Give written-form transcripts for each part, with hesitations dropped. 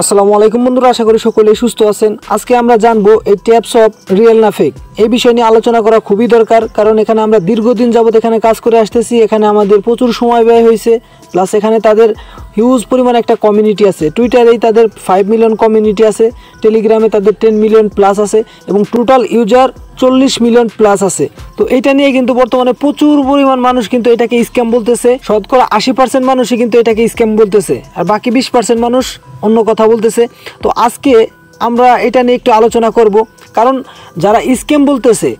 আসসালামু আলাইকুম বন্ধুরা, আশা করি সকলেই সুস্থ আছেন। আজকে আমরা জানবো এই ট্যাপসপ রিয়েল না ফেক, এই বিষয় নিয়ে আলোচনা করা খুবই দরকার। কারণ এখানে আমরা দীর্ঘদিন যাবত এখানে কাজ করে আসতেছি, এখানে আমাদের প্রচুর সময় ব্যয় হয়েছে, প্লাস এখানে তাদের হিউজ পরিমাণ একটা কমিউনিটি আছে। টুইটারেই তাদের 5 মিলিয়ন কমিউনিটি আছে, টেলিগ্রামে তাদের 10 মিলিয়ন প্লাস আছে এবং টোটাল ইউজার 40 মিলিয়ন প্লাস আছে। তো এটা নিয়ে কিন্তু বর্তমানে প্রচুর পরিমাণ মানুষ কিন্তু এটাকে স্ক্যাম বলতেছে। শতকরা 80% মানুষই কিন্তু এটাকে স্ক্যাম বলতেছে, আর বাকি 20% মানুষ অন্য কথা বলতেছে। তো আজকে আমরা এটা নিয়ে একটু আলোচনা করব, কারণ যারা স্ক্যাম বলতেছে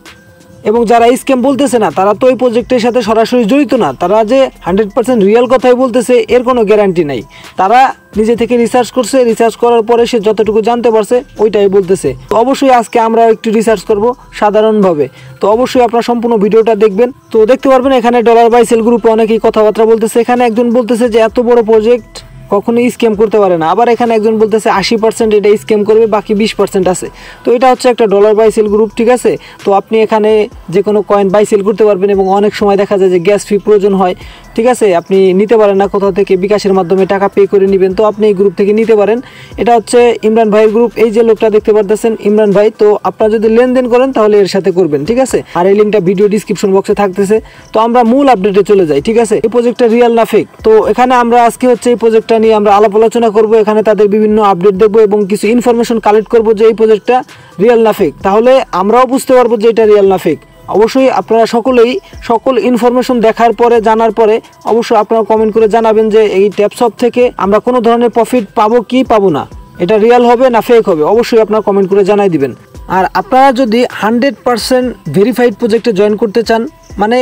এবং যারা স্ক্যাম বলতেছে না, তারা তো এই প্রজেক্টের সাথে সরাসরি জড়িত না। তারা যে 100% রিয়েল কথাই বলতেছে এর কোনো গ্যারান্টি নাই। তারা নিজে থেকে রিসার্চ করছে, রিসার্চ করার পরে সে যতটুকু জানতে পারছে ওইটাই বলতেছে। তো অবশ্যই আজকে আমরা একটু রিসার্চ করব সাধারণভাবে। তো অবশ্যই আপনারা সম্পূর্ণ ভিডিওটা দেখবেন। তো দেখতে পারবেন এখানে ডলার বাই সেল গ্রুপে অনেকেই কথাবার্তা বলতেছে। এখানে একজন বলতেছে যে এত বড় প্রজেক্ট কখনোই স্ক্যাম করতে পারে না। আবার এখানে একজন বলতেছে 80% এটা স্ক্যাম করবে, বাকি 20% আছে। তো এটা হচ্ছে একটা ডলার বাই সেল গ্রুপ, ঠিক আছে। তো আপনি এখানে যে কোনো কয়েন বাই সেল করতে পারবেন এবং অনেক সময় দেখা যায় যে গ্যাস ফি প্রয়োজন হয়, ঠিক আছে। আপনি নিতে পারেন না, কোথাও থেকে বিকাশের মাধ্যমে টাকা পে করে নেবেন, তো আপনি এই গ্রুপ থেকে নিতে পারেন। এটা হচ্ছে ইমরান ভাইয়ের গ্রুপ। এই যে লোকটা দেখতে পারতেছেন ইমরান ভাই, তো আপনারা যদি লেনদেন করেন তাহলে এর সাথে করবেন, ঠিক আছে। আর এই লিঙ্কটা ভিডিও ডিসক্রিপশন বক্সে থাকতেছে। তো আমরা মূল আপডেটে চলে যাই, ঠিক আছে। এই প্রজেক্টটা রিয়েল না ফেক, তো এখানে আমরা আজকে হচ্ছে এই প্রজেক্টটা নিয়ে আমরা আলাপ আলোচনা করবো। এখানে তাদের বিভিন্ন আপডেট দেখবো এবং কিছু ইনফরমেশন কালেক্ট করবো যে এই প্রজেক্টটা রিয়েল না ফেক। তাহলে আমরাও বুঝতে পারবো যে এটা রিয়েল না ফেক। অবশ্যই আপনারা সকলেই সকল ইনফরমেশন দেখার পরে, জানার পরে অবশ্যই আপনারা কমেন্ট করে জানাবেন যে এই ট্যাপসপ থেকে আমরা কোনো ধরনের প্রফিট পাবো কি পাবো না, এটা রিয়েল হবে না ফেক হবে, অবশ্যই আপনারা কমেন্ট করে জানাই দিবেন। আর আপনারা যদি 100% ভেরিফাইড প্রজেক্টে জয়েন করতে চান, মানে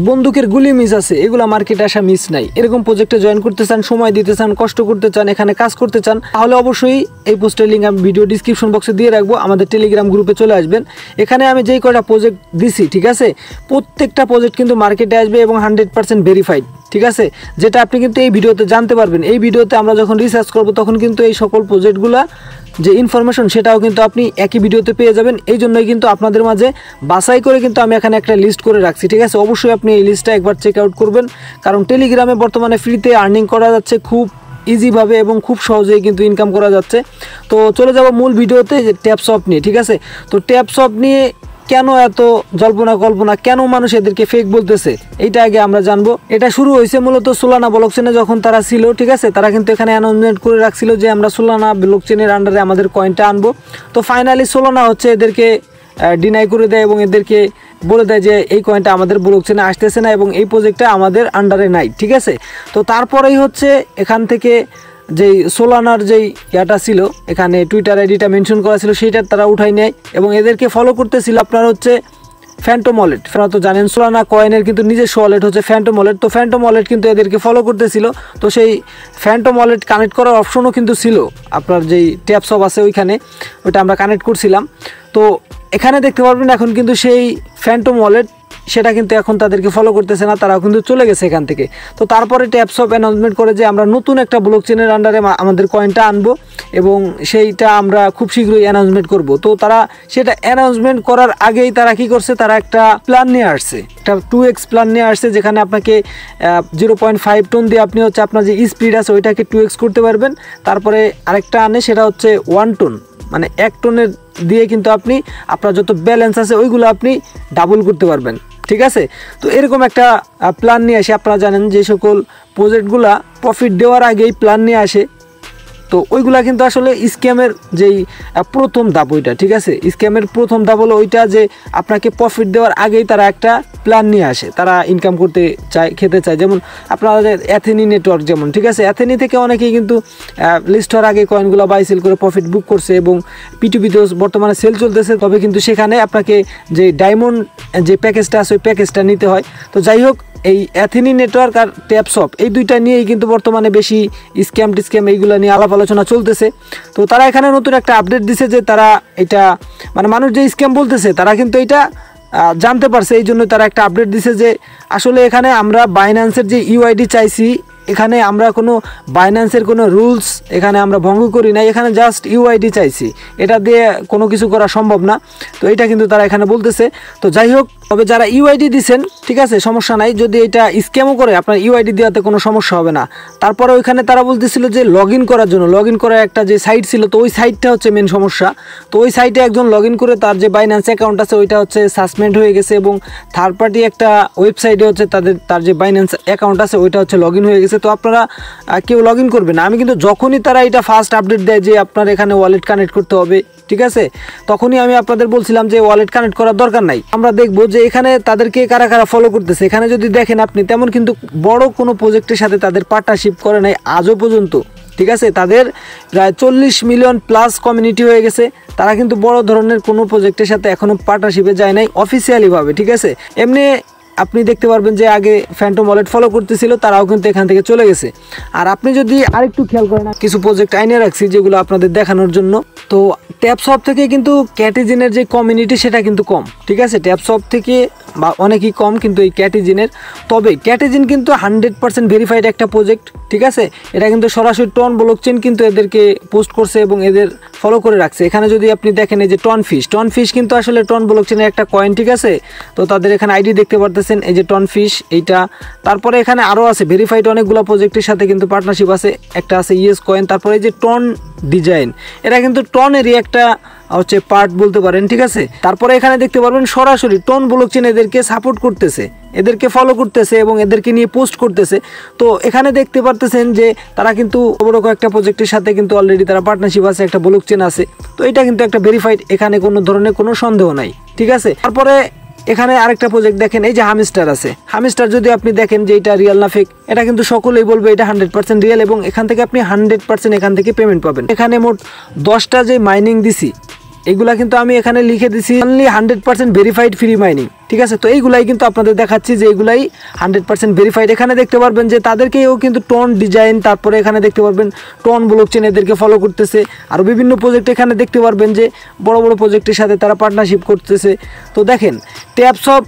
বন্দুকের গুলি মিস আছে, এগুলো মার্কেটে আসা মিস নাই, এরকম প্রজেক্টে জয়েন করতে চান, সময় দিতে চান, কষ্ট করতে চান, এখানে কাজ করতে চান, তাহলে অবশ্যই এই পোস্টের লিঙ্ক আমি ভিডিও ডিসক্রিপশন বক্সে দিয়ে রাখবো। আমাদের টেলিগ্রাম গ্রুপে চলে আসবেন। এখানে আমি যেই কয়টা প্রজেক্ট দিছি, ঠিক আছে, প্রত্যেকটা প্রজেক্ট কিন্তু মার্কেটে আসবে এবং 100% ভেরিফাইড, ঠিক আছে। যেটা আপনি কিন্তু এই ভিডিওতে জানতে পারবেন। এই ভিডিওতে আমরা যখন রিসার্চ করব তখন কিন্তু এই সকল প্রজেক্টগুলো যে ইনফরমেশন সেটাও কিন্তু আপনি একই ভিডিওতে পেয়ে যাবেন। এই জন্যই কিন্তু আপনাদের মাঝে বাছাই করে কিন্তু আমি এখানে একটা লিস্ট করে রাখছি, ঠিক আছে। অবশ্যই আপনি এই লিস্টটা একবার চেক আউট করবেন, কারণ টেলিগ্রামে বর্তমানে ফ্রিতে আর্নিং করা যাচ্ছে খুব ইজিভাবে এবং খুব সহজেই কিন্তু ইনকাম করা যাচ্ছে। তো চলে যাব মূল ভিডিওতে, যে ট্যাপসপ নিয়ে, ঠিক আছে। তো ট্যাপসপ নিয়ে কেন এত জল্পনা কল্পনা, কেন মানুষ এদেরকে ফেক বলতেছে, এইটা আগে আমরা জানবো। এটা শুরু হয়েছে মূলত সোলানা ব্লকচেনে যখন তারা ছিল, ঠিক আছে। তারা কিন্তু এখানে অ্যানাউন্সমেন্ট করে রাখছিল যে আমরা সোলানা ব্লকচেনের আন্ডারে আমাদের কয়েনটা আনবো। তো ফাইনালি সোলানা হচ্ছে এদেরকে ডিনাই করে দেয় এবং এদেরকে বলে দেয় যে এই কয়েনটা আমাদের ব্লকচেনে আসতেছে না এবং এই প্রজেক্টটা আমাদের আন্ডারে নাই, ঠিক আছে। তো তারপরেই হচ্ছে এখান থেকে যেই সোলানার যেই ইয়াটা ছিল, এখানে টুইটার আইডিটা মেনশন করা ছিল, সেইটা তারা উঠাই নেয় এবং এদেরকে ফলো করতেছিল আপনার হচ্ছে ফ্যান্টম ওয়ালেট। আপনারা তো জানেন সোলানা কয়েনের কিন্তু নিজস্ব ওয়ালেট হচ্ছে ফ্যান্টম ওয়ালেট। তো ফ্যান্টম ওয়ালেট কিন্তু এদেরকে ফলো করতেছিল। তো সেই ফ্যান্টম ওয়ালেট কানেক্ট করার অপশনও কিন্তু ছিল আপনার যেই ট্যাপসপ আছে ওইখানে, ওইটা আমরা কানেক্ট করছিলাম। তো এখানে দেখতে পারবেন এখন কিন্তু সেই ফ্যান্টম ওয়ালেট সেটা কিন্তু এখন তাদেরকে ফলো করতেছে না, তারাও কিন্তু চলে গেছে এখান থেকে। তো তারপরে ট্যাপসপ অ্যানাউন্সমেন্ট করে যে আমরা নতুন একটা ব্লকচেনের আন্ডারে আমাদের কয়েনটা আনবো এবং সেইটা আমরা খুব শীঘ্রই অ্যানাউন্সমেন্ট করব। তো তারা সেটা অ্যানাউন্সমেন্ট করার আগেই তারা কি করছে, তারা একটা প্ল্যান নিয়ে আসছে, একটা 2x প্ল্যান নিয়ে আসছে, যেখানে আপনাকে 0.5 টন দিয়ে আপনি হচ্ছে আপনার যে স্পিড আছে ওইটাকে 2x করতে পারবেন। তারপরে আরেকটা আনে, সেটা হচ্ছে 1 টন, মানে 1 টনের দিয়ে কিন্তু আপনি আপনার যত ব্যালেন্স আছে ওইগুলো আপনি ডাবল করতে পারবেন, ঠিক আছে। তো এরকম একটা প্ল্যান নিয়ে আসে। আপনারা জানেন যে সকল প্রজেক্টগুলা প্রফিট দেওয়ার আগেই প্ল্যান নিয়ে আসে, তো ওইগুলা কিন্তু আসলে স্ক্যামের যেই প্রথম ধাপ ওইটা, ঠিক আছে। স্ক্যামের প্রথম ধাপ হলো ওইটা যে আপনাকে প্রফিট দেওয়ার আগেই তারা একটা প্ল্যান নিয়ে আসে, তারা ইনকাম করতে চায়, খেতে চায়। যেমন আপনাদের অ্যাথেনি নেটওয়ার্ক, যেমন, ঠিক আছে, অ্যাথেনি থেকে অনেকেই কিন্তু লিস্ট হওয়ার আগে কয়েনগুলো বাই সেল করে প্রফিট বুক করছে এবং পিটুপিতেও বর্তমানে সেল চলতেছে। তবে কিন্তু সেখানে আপনাকে যে ডায়মন্ড যে প্যাকেজটা আছে ওই প্যাকেজটা নিতে হয়। তো যাই হোক, এই অ্যাথেনি নেটওয়ার্ক আর ট্যাপসপ এই দুইটা নিয়েই কিন্তু বর্তমানে বেশি স্ক্যাম টিস্ক্যাম এইগুলো নিয়ে আলাপ আলোচনা চলতেছে। তো তারা এখানে নতুন একটা আপডেট দিছে যে তারা এটা, মানে মানুষ যে স্ক্যাম বলতেছে তারা কিন্তু এটা জানতে পারছে, এই জন্য তারা একটা আপডেট দিছে যে আসলে এখানে আমরা বাইন্যান্সের যে ইউআইডি চাইছি, এখানে আমরা কোনো বাইন্যান্সের কোনো রুলস এখানে আমরা ভঙ্গ করি না, এখানে জাস্ট ইউআইডি চাইছি, এটা দিয়ে কোনো কিছু করা সম্ভব না। তো এটা কিন্তু তারা এখানে বলতেছে। তো যাই হোক, তবে যারা ইউআইডি দিচ্ছেন ঠিক আছে সমস্যা নাই, যদি এটা স্ক্যামও করে আপনার ইউআইডি দেওয়াতে কোনো সমস্যা হবে না। তারপরে ওইখানে তারা বলতেছিল যে লগ ইন করার জন্য, লগ ইন করার একটা যে সাইট ছিল, তো ওই সাইটটা হচ্ছে মেন সমস্যা। তো ওই সাইটে একজন লগ ইন করে তার যে বাইন্যান্স অ্যাকাউন্ট আছে ওইটা হচ্ছে সাসপেন্ড হয়ে গেছে, এবং থার্ড পার্টি একটা ওয়েবসাইটে হচ্ছে তার যে বাইন্যান্স অ্যাকাউন্ট আছে ওইটা হচ্ছে লগ ইন হয়ে গেছে। তো আপনারা কেউ লগ ইন করবেন না। আমি কিন্তু যখনই তারা এটা ফার্স্ট আপডেট দেয় যে আপনার এখানে ওয়ালেট কানেক্ট করতে হবে ঠিক আছে, তখনই আমি আপনাদের বলছিলাম যে ওয়ালেট কানেক্ট করার দরকার নাই। আমরা দেখবো যে এখানে তাদেরকে কারা কারা ফলো করতেছে। এখানে যদি দেখেন আপনি, তেমন কিন্তু বড় কোনো প্রজেক্টের সাথে তাদের পার্টনারশিপ করে নাই আজও পর্যন্ত ঠিক আছে। তাদের প্রায় 40 মিলিয়ন প্লাস কমিউনিটি হয়ে গেছে। তারা কিন্তু বড় ধরনের কোনো প্রজেক্টের সাথে এখনও পার্টনারশিপে যায় নাই অফিসিয়ালিভাবে ঠিক আছে। এমনি আপনি দেখতে পারবেন যে আগে ফ্যান্টম ওয়ালেট ফলো করতেছিল, তারাও কিন্তু এখান থেকে চলে গেছে। আর আপনি যদি আরেকটু খেয়াল করেন, কিছু প্রজেক্ট আইনে রাখছি যেগুলো আপনাদের দেখানোর জন্য। তো ট্যাপসপ থেকে কিন্তু ক্যাটিজিনের যে কমিউনিটি সেটা কিন্তু কম ঠিক আছে, ট্যাপসপ থেকে বা অনেকই কম কিন্তু এই ক্যাটিজিনের। তবে ক্যাটিজিন কিন্তু 100% ভেরিফাইড একটা প্রজেক্ট ঠিক আছে। এটা কিন্তু সরাসরি টন ব্লকচেন কিন্তু এদেরকে পোস্ট করছে এবং এদের ফলো করে রাখছে। এখানে যদি আপনি দেখেন এই যে টন ফিশ কিন্তু আসলে টন ব্লকচেনের একটা কয়েন ঠিক আছে। তো তাদের এখানে আইডি দেখতে পারতেছেন এই যে টন ফিশ এইটা। তারপরে এখানে আরও আছে ভেরিফাইড অনেকগুলো প্রজেক্টের সাথে কিন্তু পার্টনারশিপ আছে। একটা আছে ইএস কয়েন, তারপরে এই যে টন ডিজাইন, এটা কিন্তু টনেরই একটা হচ্ছে পার্ট বলতে পারেন ঠিক আছে। তারপরে এখানে দেখতে পারবেন সরাসরি টন ব্লকচেন এদেরকে সাপোর্ট করতেছে, এদেরকে ফলো করতেছে এবং এদেরকে নিয়ে পোস্ট করতেছে। তো এখানে দেখতে পারতেছেন যে তারা কিন্তু বড় কয়েকটা প্রজেক্টের সাথে কিন্তু অলরেডি তারা পার্টনারশিপ আছে, একটা ব্লকচেন আছে। তো এটা কিন্তু একটা ভেরিফাইড, এখানে কোনো ধরনের কোনো সন্দেহ নাই ঠিক আছে। তারপরে এখানে আরেকটা প্রজেক্ট দেখেন এই যে হামিস্টার আছে। হামিস্টার যদি আপনি দেখেন যে এটা রিয়েল না ফেক, এটা কিন্তু সকলেই বলবে এটা 100% রিয়েল, এবং এখান থেকে আপনি 100% এখান থেকে পেমেন্ট পাবেন। এখানে মোট 10টা যে মাইনিং দিছি এগুলা কিন্তু আমি এখানে লিখে দিছি অনলি 100% ভেরিফাইড ফ্রি মাইনিং ঠিক আছে। তো এইগুলাই কিন্তু আপনাদের দেখাচ্ছি যে এগুলাই 100% ভেরিফাইড। এখানে দেখতে পারবেন যে তাদেরকেও কিন্তু টন ডিজাইন, তারপরে এখানে দেখতে পারবেন টন ব্লকচেন এদেরকে ফলো করতেছে। আর বিভিন্ন প্রজেক্ট এখানে দেখতে পারবেন যে বড় বড় প্রজেক্টের সাথে তারা পার্টনারশিপ করতেছে। তো দেখেন ট্যাপসপ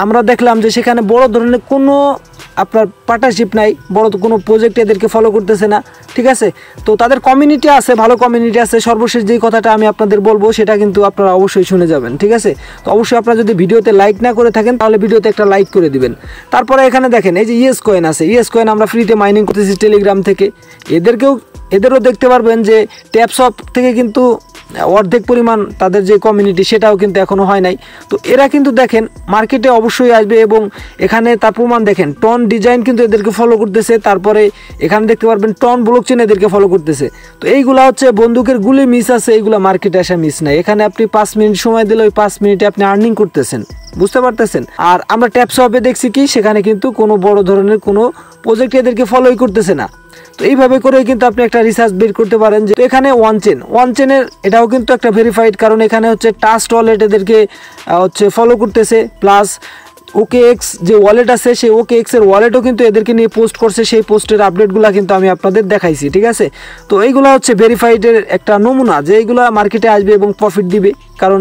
আমরা দেখলাম যে সেখানে বড় ধরনের কোনো আপনার পার্টনারশিপ নাই, বড় তো কোনো প্রজেক্ট এদেরকে ফলো করতেছে না ঠিক আছে। তো তাদের কমিউনিটি আছে, ভালো কমিউনিটি আছে। সর্বশেষ যেই কথাটা আমি আপনাদের বলবো সেটা কিন্তু আপনারা অবশ্যই শুনে যাবেন ঠিক আছে। তো অবশ্যই আপনারা যদি ভিডিওতে লাইক না করে থাকেন তাহলে ভিডিওতে একটা লাইক করে দিবেন। তারপরে এখানে দেখেন এই যে ইএস কয়েন আছে। ইএস কয়েন আমরা ফ্রিতে মাইনিং করতেছি টেলিগ্রাম থেকে। এদেরও দেখতে পারবেন যে ট্যাপসপ থেকে কিন্তু অর্ধেক পরিমাণ তাদের যে কমিউনিটি সেটাও কিন্তু এখনও হয় নাই। তো এরা কিন্তু দেখেন মার্কেটে অবশ্যই আসবে, এবং এখানে তার প্রমাণ দেখেন টন ডিজাইন কিন্তু এদেরকে ফলো করতেছে। তারপরে এখানে দেখতে পারবেন টন ব্লকচেন এদেরকে ফলো করতেছে। তো এইগুলা হচ্ছে বন্দুকের গুলি মিস আছে, এইগুলা মার্কেটে আসা মিস নাই। এখানে আপনি 5 মিনিট সময় দিলে ওই 5 মিনিটে আপনি আর্নিং করতেছেন, বুঝতে পারতেছেন। আর আমরা ট্যাপসপে দেখছি কি সেখানে কিন্তু কোনো বড় ধরনের কোনো প্রজেক্ট এদেরকে ফলোই করতেছে না। তো এইভাবে করে কিন্তু আপনি একটা রিসার্চ বের করতে পারেন যে এখানে ওয়ান চেনের এটাও কিন্তু একটা ভেরিফাইড, কারণ এখানে হচ্ছে ট্রাস্ট ওয়ালেট এদেরকে হচ্ছে ফলো করতেছে, প্লাস OKX যে ওয়ালেট আছে সেই OKX এর ওয়ালেটও কিন্তু এদেরকে নিয়ে পোস্ট করছে। সেই পোস্টের আপডেটগুলো কিন্তু আমি আপনাদের দেখাইছি ঠিক আছে। তো এইগুলো হচ্ছে ভেরিফাইডের একটা নমুনা যে এইগুলো মার্কেটে আসবে এবং প্রফিট দিবে। কারণ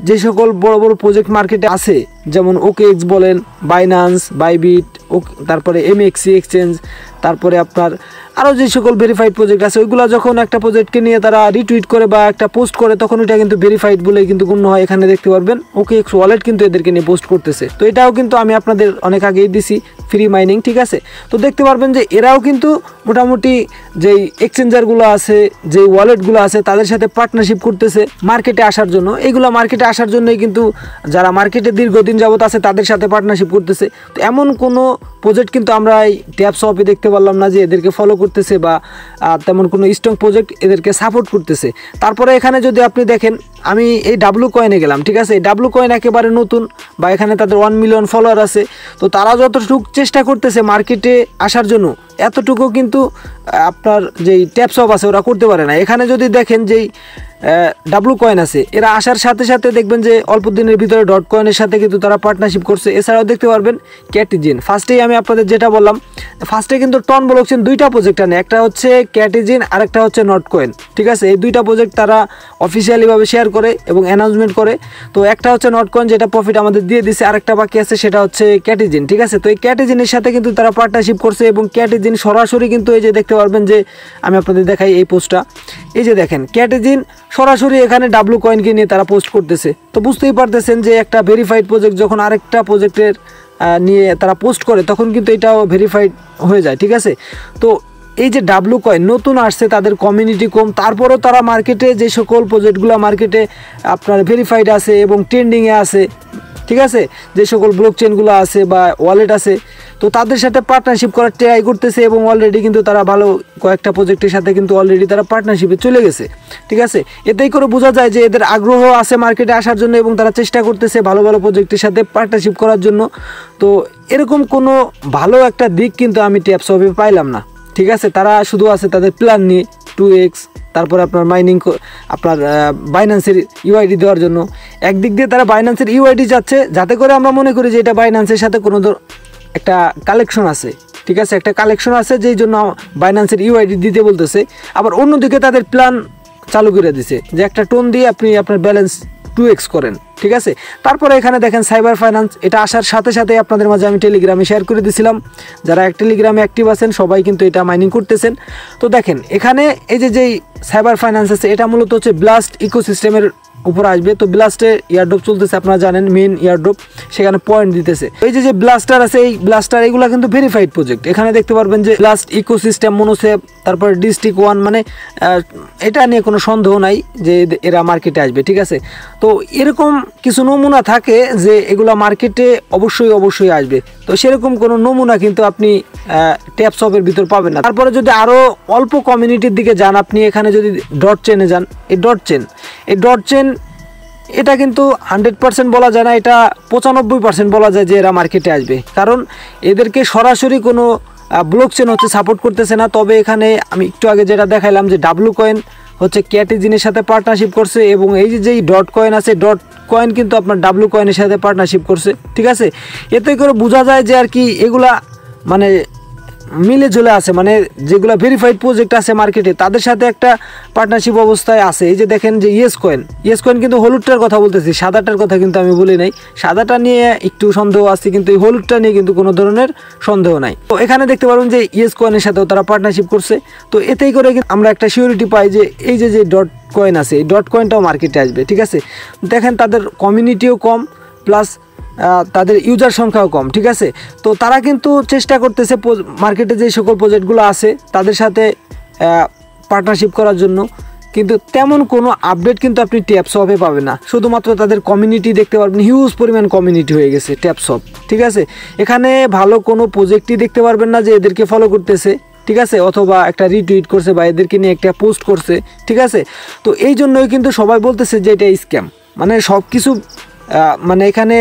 যে সকল বড় বড় প্রজেক্ট মার্কেটে আছে যেমন OKX বলেন, বাইন্যান্স, বাইবিট, তারপরে MXC এক্সচেঞ্জ, তারপরে আপনার আরও যে সকল ভেরিফাইড প্রজেক্ট আছে ওইগুলো যখন একটা প্রজেক্টকে নিয়ে তারা রিটুইট করে বা একটা পোস্ট করে তখন ওইটা কিন্তু ভেরিফাইড বলেই কিন্তু গণ্য হয়। এখানে দেখতে পারবেন OKX ওয়ালেট কিন্তু এদেরকে নিয়ে পোস্ট করতেছে। তো এটাও কিন্তু আমি আপনাদের অনেক আগেই দিছি ফ্রি মাইনিং ঠিক আছে। তো দেখতে পারবেন যে এরাও কিন্তু মোটামুটি যেই এক্সচেঞ্জারগুলো আছে, যেই ওয়ালেটগুলো আছে তাদের সাথে পার্টনারশিপ করতেছে মার্কেটে আসার জন্য। এইগুলো মার্কেটে আসার জন্যই কিন্তু যারা মার্কেটে দীর্ঘদিন যাবত আছে তাদের সাথে পার্টনারশিপ করতেছে। তো এমন কোনো প্রজেক্ট কিন্তু আমরা এই ট্যাপসপে দেখতে পারলাম না যে এদেরকে ফলো করতেছে বা তেমন কোনো স্ট্রং প্রজেক্ট এদেরকে সাপোর্ট করতেছে। তারপরে এখানে যদি আপনি দেখেন আমি এই ডাব্লু কয়েনে গেলাম ঠিক আছে। এই ডাব্লু কয়েন একেবারে নতুন, বা এখানে তাদের 1 মিলিয়ন ফলোয়ার আছে। তো তারা যতটুকু চেষ্টা করতেছে মার্কেটে আসার জন্য এতটুকু কিন্তু আপনার যেই ট্যাপসপ আছে ওরা করতে পারে না। এখানে যদি দেখেন যেই ডাব্লু কয়েন আছে এরা আসার সাথে সাথে দেখবেন যে অল্প দিনের ভিতরে ডট কয়েনের সাথে কিন্তু তারা পার্টনারশিপ করছে। এছাড়াও দেখতে পারবেন ক্যাটিজিন। ফার্স্টেই আমি আপনাদের যেটা বললাম, ফার্স্টে কিন্তু টন ব্লকচেন দুইটা প্রজেক্ট আনে, একটা হচ্ছে ক্যাটিজিন আর একটা হচ্ছে নট কয়েন ঠিক আছে। এই দুইটা প্রজেক্ট তারা অফিসিয়ালিভাবে শেয়ার করে এবং অ্যানাউন্সমেন্ট করে। তো একটা হচ্ছে নট কয়েন যেটা প্রফিট আমাদের দিয়ে দিছে, আরেকটা বাকি আছে সেটা হচ্ছে ক্যাটিজিন ঠিক আছে। তো এই ক্যাটিজিনের সাথে কিন্তু তারা পার্টনারশিপ করছে এবং ক্যাটিজিন ক্যাটেজিন সরাসরি কিন্তু এই যে দেখতে পারবেন যে আমি আপনাদের দেখাই এই পোস্টটা, এই যে দেখেন ক্যাটেজিন সরাসরি এখানে ডাব্লু কয়েনকে নিয়ে তারা পোস্ট করতেছে। তো বুঝতেই পারতেছেন যে একটা ভেরিফাইড প্রজেক্ট যখন আরেকটা প্রজেক্টের নিয়ে তারা পোস্ট করে তখন কিন্তু এটাও ভেরিফাইড হয়ে যায়, ঠিক আছে। তো এই যে ডাব্লু কয়েন নতুন আসছে, তাদের কমিউনিটি কম, তারপরেও তারা মার্কেটে যে সকল প্রজেক্টগুলো মার্কেটে আপনার ভেরিফাইড আছে এবং ট্রেন্ডিংয়ে আছে, ঠিক আছে, যে সকল ব্লক চেনগুলো আছে বা ওয়ালেট আছে, তো তাদের সাথে পার্টনারশিপ করার ট্রাই করতেছে এবং অলরেডি কিন্তু তারা ভালো কয়েকটা প্রজেক্টের সাথে কিন্তু অলরেডি তারা পার্টনারশিপে চলে গেছে, ঠিক আছে। এতেই করে বোঝা যায় যে এদের আগ্রহ আছে মার্কেটে আসার জন্য এবং তারা চেষ্টা করতেছে ভালো ভালো প্রজেক্টের সাথে পার্টনারশিপ করার জন্য। তো এরকম কোনো ভালো একটা দিক কিন্তু আমি ট্যাপসপে পাইলাম না, ঠিক আছে। তারা শুধু আছে তাদের প্ল্যান নিয়ে 2x, তারপর আপনার মাইনিং আপনার বাইন্যান্সের ইউআইডি দেওয়ার জন্য। একদিক দিয়ে তারা বাইন্যান্সের ইউআইডি যাচ্ছে যাতে করে আমরা মনে করি যে এটা বাইন্যান্সের সাথে কোনো একটা কালেকশন আছে, ঠিক আছে, একটা কালেকশন আছে, যেই জন্য বাইন্যান্সের ইউআইডি দিতে বলতেছে। আবার অন্যদিকে তাদের প্ল্যান চালু করে দিছে যে একটা টোন দিয়ে আপনি আপনার ব্যালেন্স 2x করেন, ঠিক আছে। তারপরে এখানে দেখেন সাইবার ফাইন্যান্স, এটা আসার সাথে সাথে আপনাদের মাঝে আমি টেলিগ্রামে শেয়ার করে দিয়েছিলাম, যারা টেলিগ্রামে অ্যাক্টিভ আছেন সবাই কিন্তু এটা মাইনিং করতেছেন। তো দেখেন এখানে এই যে যেই সাইবার ফাইন্যান্স আছে এটা মূলত হচ্ছে ব্লাস্ট ইকোসিস্টেমের উপর আসবে। তো ব্লাস্টে ইয়ারড্রপ চলতেছে, আপনারা জানেন মেইন ইয়ারড্রপ, সেখানে পয়েন্ট দিতেছে। এই যে ব্লাস্টার আছে, এই ব্লাস্টার এগুলো কিন্তু ভেরিফাইড প্রজেক্ট। এখানে দেখতে পারবেন যে ব্লাস্ট ইকোসিস্টেম, মনোসেপ, তারপরে ডিস্ট্রিক্ট 1, মানে এটা নিয়ে কোনো সন্দেহ নাই যে এরা মার্কেটে আসবে, ঠিক আছে। তো এরকম কিছু নমুনা থাকে যে এগুলো মার্কেটে অবশ্যই আসবে। তো সেরকম কোনো নমুনা কিন্তু আপনি ট্যাপসপের ভিতর পাবেন না। তারপরে যদি আরও অল্প কমিউনিটির দিকে যান, আপনি এখানে যদি ডট চেনে যান, এই ডট চেন এটা কিন্তু 100% বলা যায় না, এটা 95% বলা যায় যে এরা মার্কেটে আসবে, কারণ এদেরকে সরাসরি কোনো ব্লক চেন হচ্ছে সাপোর্ট করতেছে না। তবে এখানে আমি একটু আগে যেটা দেখাইলাম যে ডাব্লু কয়েন হচ্ছে ক্যাটেজিনের সাথে পার্টনারশিপ করছে এবং এই যেই ডট কয়েন আছে, ডট কয়েন কিন্তু আপনার ডাব্লু কয়েনের সাথে পার্টনারশিপ করছে, ঠিক আছে। এতে করে বোঝা যায় যে আর কি এগুলা মানে মিলে ঝুলে আছে, মানে যেগুলো ভেরিফাইড প্রজেক্ট আছে মার্কেটে তাদের সাথে একটা পার্টনারশিপ অবস্থায় আছে। এই যে দেখেন যে ইয়েস কয়েন কিন্তু হলুদটার কথা বলতেছি, সাদাটার কথা কিন্তু আমি বলি নাই। সাদাটা নিয়ে একটু সন্দেহ আছে, কিন্তু এই হলুদটা নিয়ে কিন্তু কোনো ধরনের সন্দেহ নাই। তো এখানে দেখতে পারবেন যে ইয়েস কয়েনের সাথেও তারা পার্টনারশিপ করছে। তো এতেই করে আমরা একটা সিউরিটি পাই যে এই যে ডট কয়েন আছে, এই ডট কয়েনটাও মার্কেটে আসবে, ঠিক আছে। দেখেন তাদের কমিউনিটিও কম, প্লাস তাদের ইউজার সংখ্যাও কম, ঠিক আছে। তো তারা কিন্তু চেষ্টা করতেছে মার্কেটে যে সকল প্রজেক্টগুলো আছে তাদের সাথে পার্টনারশিপ করার জন্য, কিন্তু তেমন কোনো আপডেট কিন্তু আপনি ট্যাপসপে পাবেন না। শুধুমাত্র তাদের কমিউনিটি দেখতে পারবেন, হিউজ পরিমাণ কমিউনিটি হয়ে গেছে ট্যাপসপ, ঠিক আছে। এখানে ভালো কোনো প্রজেক্টই দেখতে পারবেন না যে এদেরকে ফলো করতেছে, ঠিক আছে, অথবা একটা রিটুইট করছে বা এদেরকে নিয়ে একটা পোস্ট করছে, ঠিক আছে। তো এই জন্যই কিন্তু সবাই বলতেছে যে এটা স্ক্যাম, মানে সব কিছু মানে এখানে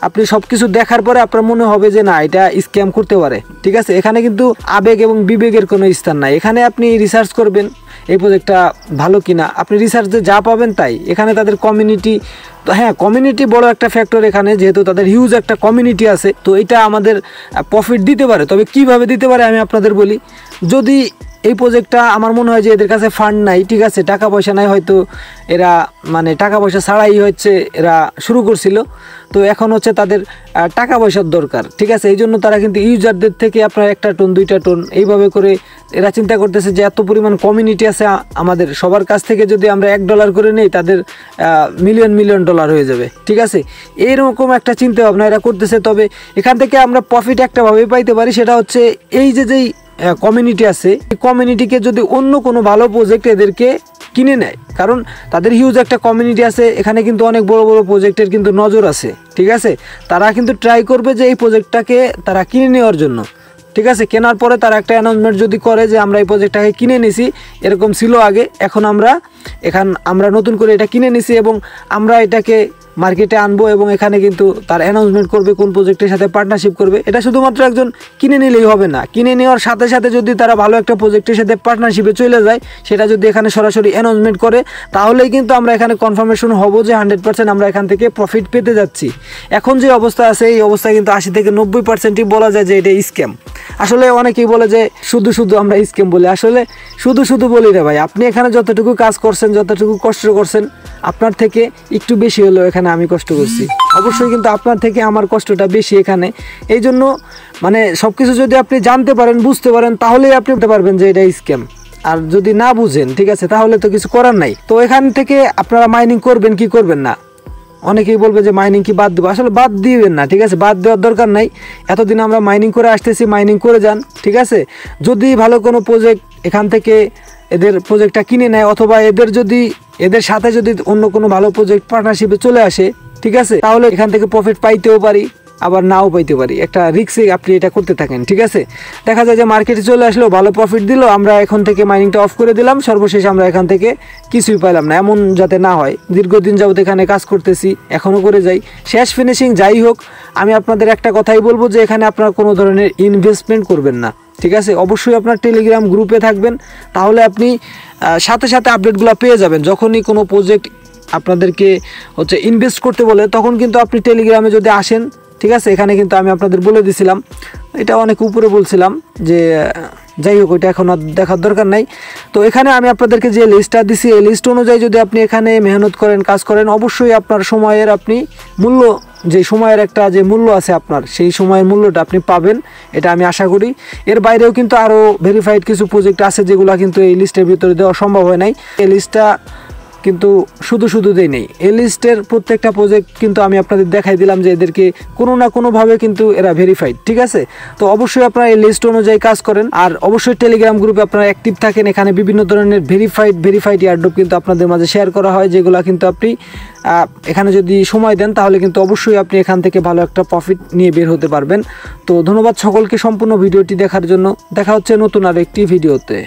আপনি সব কিছু দেখার পরে আপনার মনে হবে যে না এটা স্ক্যাম করতে পারে, ঠিক আছে। এখানে কিন্তু আবেগ এবং বিবেকের কোনো স্থান নাই। এখানে আপনি রিসার্চ করবেন এই প্রজেক্টটা ভালো কিনা, আপনি রিসার্চে যা পাবেন তাই। এখানে তাদের কমিউনিটি, তো হ্যাঁ কমিউনিটি বড় একটা ফ্যাক্টর এখানে, যেহেতু তাদের হিউজ একটা কমিউনিটি আছে। তো এটা আমাদের প্রফিট দিতে পারে, তবে কিভাবে দিতে পারে আমি আপনাদের বলি। যদি এই প্রজেক্টটা আমার মনে হয় যে এদের কাছে ফান্ড নাই, ঠিক আছে, টাকা পয়সা নাই, হয়তো এরা মানে টাকা পয়সা ছাড়াই হচ্ছে এরা শুরু করছিল, তো এখন হচ্ছে তাদের টাকা পয়সার দরকার, ঠিক আছে। এই জন্য তারা কিন্তু ইউজারদের থেকে আপনার 1টা টোন 2টা টোন এইভাবে করে এরা চিন্তা করতেছে যে এত পরিমাণ কমিউনিটি আছে আমাদের, সবার কাছ থেকে যদি আমরা $1 করে নেই তাদের মিলিয়ন ডলার হয়ে যাবে, ঠিক আছে। এইরকম একটা চিন্তা ভাবনা এরা করতেছে। তবে এখান থেকে আমরা প্রফিট একটাভাবেই পাইতে পারি, সেটা হচ্ছে এই যেই কমিউনিটি আছে, এই কমিউনিটিকে যদি অন্য কোনো ভালো প্রজেক্ট এদেরকে কিনে নেয়, কারণ তাদের হিউজ একটা কমিউনিটি আছে, এখানে কিন্তু অনেক বড় বড় প্রজেক্টের কিন্তু নজর আছে, ঠিক আছে। তারা কিন্তু ট্রাই করবে যে এই প্রজেক্টটাকে তারা কিনে নেওয়ার জন্য, ঠিক আছে। কেনার পরে তারা একটা অ্যানাউন্সমেন্ট যদি করে যে আমরা এই প্রজেক্টটাকে কিনে নিছি, এরকম ছিল আগে, এখন আমরা নতুন করে এটা কিনে নিছি এবং আমরা এটাকে মার্কেটে আনবো, এবং এখানে কিন্তু তার অ্যানাউন্সমেন্ট করবে কোন প্রজেক্টের সাথে পার্টনারশিপ করবে। এটা শুধুমাত্র একজন কিনে নিলেই হবে না, কিনে নেওয়ার সাথে সাথে যদি তারা ভালো একটা প্রজেক্টের সাথে পার্টনারশিপে চলে যায়, সেটা যদি এখানে সরাসরি অ্যানাউন্সমেন্ট করে, তাহলেই কিন্তু আমরা এখানে কনফার্মেশন হব যে 100% আমরা এখান থেকে প্রফিট পেতে যাচ্ছি। এখন যে অবস্থা আছে এই অবস্থায় কিন্তু 80 থেকে 90%ই বলা যায় যে এটা স্ক্যাম। আসলে অনেকেই বলে যে শুধু আমরা স্ক্যাম বলি, আসলে শুধু বলি না ভাই। আপনি এখানে যতটুকু কাজ করছেন, যতটুকু কষ্ট করছেন, আপনার থেকে একটু বেশি হলেও এখানে আমি কষ্ট করছি। অবশ্যই কিন্তু আপনার থেকে আমার কষ্টটা বেশি এখানে। এই জন্য মানে সব কিছু যদি আপনি জানতে পারেন, বুঝতে পারেন, তাহলেই আপনি বলতে পারবেন যে এটা স্ক্যাম। আর যদি না বুঝেন, ঠিক আছে, তাহলে তো কিছু করার নাই। তো এখান থেকে আপনারা মাইনিং করবেন কি করবেন না, অনেকেই বলবে যে মাইনিং কি বাদ দেবো, আসলে বাদ দিবেন না, ঠিক আছে, বাদ দেওয়ার দরকার নাই। এতদিন আমরা মাইনিং করে আসতেছি, মাইনিং করে যান, ঠিক আছে। যদি ভালো কোনো প্রজেক্ট এখান থেকে এদের প্রজেক্টটা কিনে নেয়, অথবা এদের সাথে যদি অন্য কোনো ভালো প্রজেক্ট পার্টনারশিপে চলে আসে, ঠিক আছে, তাহলে এখান থেকে প্রফিট পাইতেও পারি, আবার নাও পাইতে পারি। একটা রিস্কে আপনি এটা করতে থাকেন, ঠিক আছে। দেখা যায় যে মার্কেটে চলে আসলেও ভালো প্রফিট দিল, আমরা এখন থেকে মাইনিংটা অফ করে দিলাম, সর্বশেষ আমরা এখান থেকে কিছুই পাইলাম না। এমন যাতে না হয়। দীর্ঘদিন যাবত এখানে কাজ করতেছি, এখনও করে যাই, শেষ ফিনিশিং যাই হোক, আমি আপনাদের একটা কথাই বলবো যে এখানে আপনারা কোনো ধরনের ইনভেস্টমেন্ট করবেন না, ঠিক আছে। অবশ্যই আপনার টেলিগ্রাম গ্রুপে থাকবেন, তাহলে আপনি সাথে সাথে আপডেটগুলো পেয়ে যাবেন। যখনই কোনো প্রজেক্ট আপনাদেরকে ইনভেস্ট করতে বলে, তখন কিন্তু আপনি টেলিগ্রামে যদি আসেন, ঠিক আছে, এখানে কিন্তু আমি আপনাদের বলে দিছিলাম, এটা অনেক উপরে বলছিলাম যে যাই হোক, ওইটা এখন দেখার দরকার নাই। তো এখানে আমি আপনাদেরকে যে লিস্টটা দিছি, এই লিস্ট অনুযায়ী যদি আপনি এখানে মেহনত করেন, কাজ করেন, অবশ্যই আপনার সময়ের আপনি মূল্য, যে সময়ের একটা যে মূল্য আছে আপনার, সেই সময়ের মূল্যটা আপনি পাবেন, এটা আমি আশা করি। এর বাইরেও কিন্তু আরও ভেরিফাইড কিছু প্রজেক্ট আছে যেগুলো কিন্তু এই লিস্টের ভিতরে দেওয়া সম্ভব হয় নাই। এই লিস্টটা কিন্তু শুধু দেই নেই, এই লিস্টের প্রত্যেকটা প্রজেক্ট কিন্তু আমি আপনাদের দেখাই দিলাম যে এদেরকে কোনো না কোনোভাবে কিন্তু এরা ভেরিফাইড, ঠিক আছে। তো অবশ্যই আপনারা এই লিস্ট অনুযায়ী কাজ করেন, আর অবশ্যই টেলিগ্রাম গ্রুপে আপনারা অ্যাক্টিভ থাকেন। এখানে বিভিন্ন ধরনের ভেরিফাইড এয়ারড্রপ কিন্তু আপনাদের মাঝে শেয়ার করা হয়, যেগুলো কিন্তু আপনি এখানে যদি সময় দেন, তাহলে কিন্তু অবশ্যই আপনি এখান থেকে ভালো একটা প্রফিট নিয়ে বের হতে পারবেন। তো ধন্যবাদ সকলকে সম্পূর্ণ ভিডিওটি দেখার জন্য। দেখা হচ্ছে নতুন আর একটি ভিডিওতে।